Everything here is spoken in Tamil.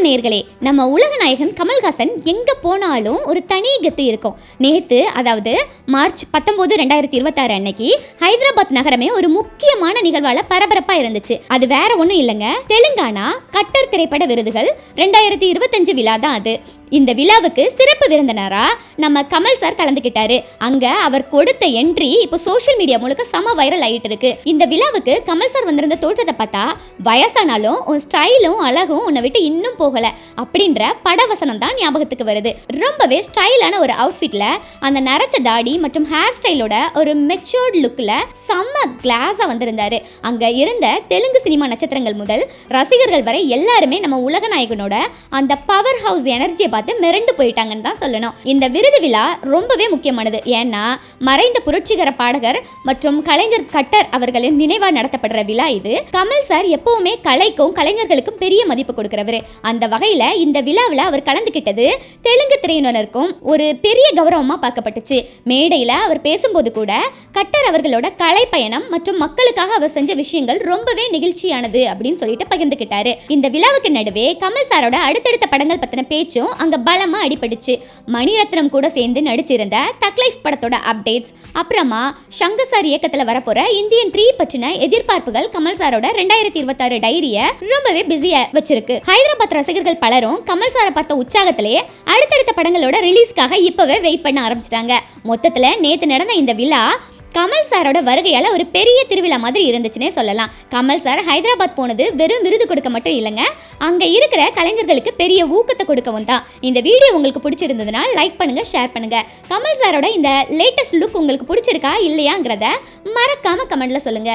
வணக்கம் நேயர்களே. நம்ம உலக நாயகன் கமல்ஹாசன் எங்க போனாலும் ஒரு தனி கத்து இருக்கும். நேத்து, அதாவது மார்ச் 19, 2026 அன்னைக்கு ஹைதராபாத் நகரமே ஒரு முக்கியமான நிகழ்வால பரபரப்பா இருந்துச்சு. அது வேற ஒண்ணும் இல்லைங்க, தெலுங்கானா கட்டர் திரைப்பட விருதுகள் 2025 விழா தான் அது. இந்த விழாவுக்கு சிறப்பு விருந்தினரா நம்ம கமல் சார் கலந்துக்கிட்டாரு. அங்க அவர் கொடுத்த என்ட்ரி இப்போ சோஷியல் மீடியா முழுக்க செம வைரல் ஆயிட்டு இருக்கு. இந்த விழாவுக்கு கமல் சார் வந்திருந்த தோற்றத்தை பார்த்தா வயசானாலும் உன் ஸ்டைலும் அழகும் உன்னை விட்டு இன்னும் போகல அப்படின்ற படவசனம் தான் ஞாபகத்துக்கு வருது. ரொம்பவே ஸ்டைலான ஒரு அவுட்ஃபிட்ல அந்த நரைச்ச தாடி மற்றும் ஹேர் ஸ்டைலோட ஒரு மெச்சூர்ட் லுக்ல செம்ம கிளாஸா வந்திருந்தாரு. அங்க இருந்த தெலுங்கு சினிமா நட்சத்திரங்கள் முதல் ரசிகர்கள் வரை எல்லாருமே நம்ம உலக நாயகனோட அந்த பவர் ஹவுஸ் எனர்ஜியை பார்த்து மிரண்டு போயிட்டாங்கன்னு தான் சொல்லணும். இந்த விருது விழா ரொம்பவே முக்கியமானது. ஏன்னா மறைந்த புரட்சிகர பாடகர் மற்றும் கலைஞர் கட்டர் அவர்களின் நினைவா நடத்தப்படுற விழா இது. கமல் சார் எப்பவுமே கலைக்கும் கலைஞர்களுக்கும் பெரிய மதிப்பு கொடுக்கிறவரு. அந்த வகையில இந்த விழாவில் அவர் கலந்துகிட்டது தெலுங்கு திரையினருக்கும் ஒரு பெரிய கௌரவமா பார்க்கப்பட்டுச்சு. மேடையில அவர் பேசும்போது கூட கட்டர் அவர்களோட கலை பயணம் மற்றும் மக்களுக்காக அவர் செஞ்ச விஷயங்கள் ரொம்பவே நெகிழ்ச்சியானது அப்படின்னு சொல்லிட்டு பகிர்ந்துகிட்டாரு. இந்த விழாவுக்கு நடுவே கமல் சாரோட அடுத்தடுத்த படங்கள் பத்தின பேச்சும் அங்க பலமா அடிபடுச்சு. மணிரத்னம் கூட சேர்ந்து நடிச்சிருந்த தக் லைஃப் படத்தோட அப்டேட்ஸ், அப்புறமா சங்கர் சார் இயக்கத்துல வரப்போற இந்தியன் 3 பற்றின எதிர்பார்ப்புகள் கமல் சாரோட 2026 டைரிய ரொம்பவே பிஸியா வச்சிருக்கு. ஹைதராபாத் ரசிகர்கள் பலரும் கமல் சாரை பார்த்த உற்சாகத்திலேயே அடுத்தடுத்த படங்களோட ரிலீஸ்க்காக இப்பவே வெயிட் பண்ண ஆரம்பிச்சிட்டாங்க. மொத்தத்துல நேத்து நடந்த இந்த விழா கமல் சாரோட வருகையால ஒரு பெரிய திருவிழா மாதிரி இருந்துச்சுன்னே சொல்லலாம். கமல் சார் ஹைதராபாத் போனது வெறும் விருது கொடுக்க மட்டும் இல்லைங்க, அங்க இருக்கிற கலைஞர்களுக்கு பெரிய ஊக்கத்தை கொடுக்கவும் தான். இந்த வீடியோ உங்களுக்கு பிடிச்சிருந்ததுன்னா லைக் பண்ணுங்க, ஷேர் பண்ணுங்க. கமல் சாரோட இந்த லேட்டஸ்ட் லுக் உங்களுக்கு பிடிச்சிருக்கா இல்லையாங்கிறத மறக்காம கமெண்ட்ல சொல்லுங்க.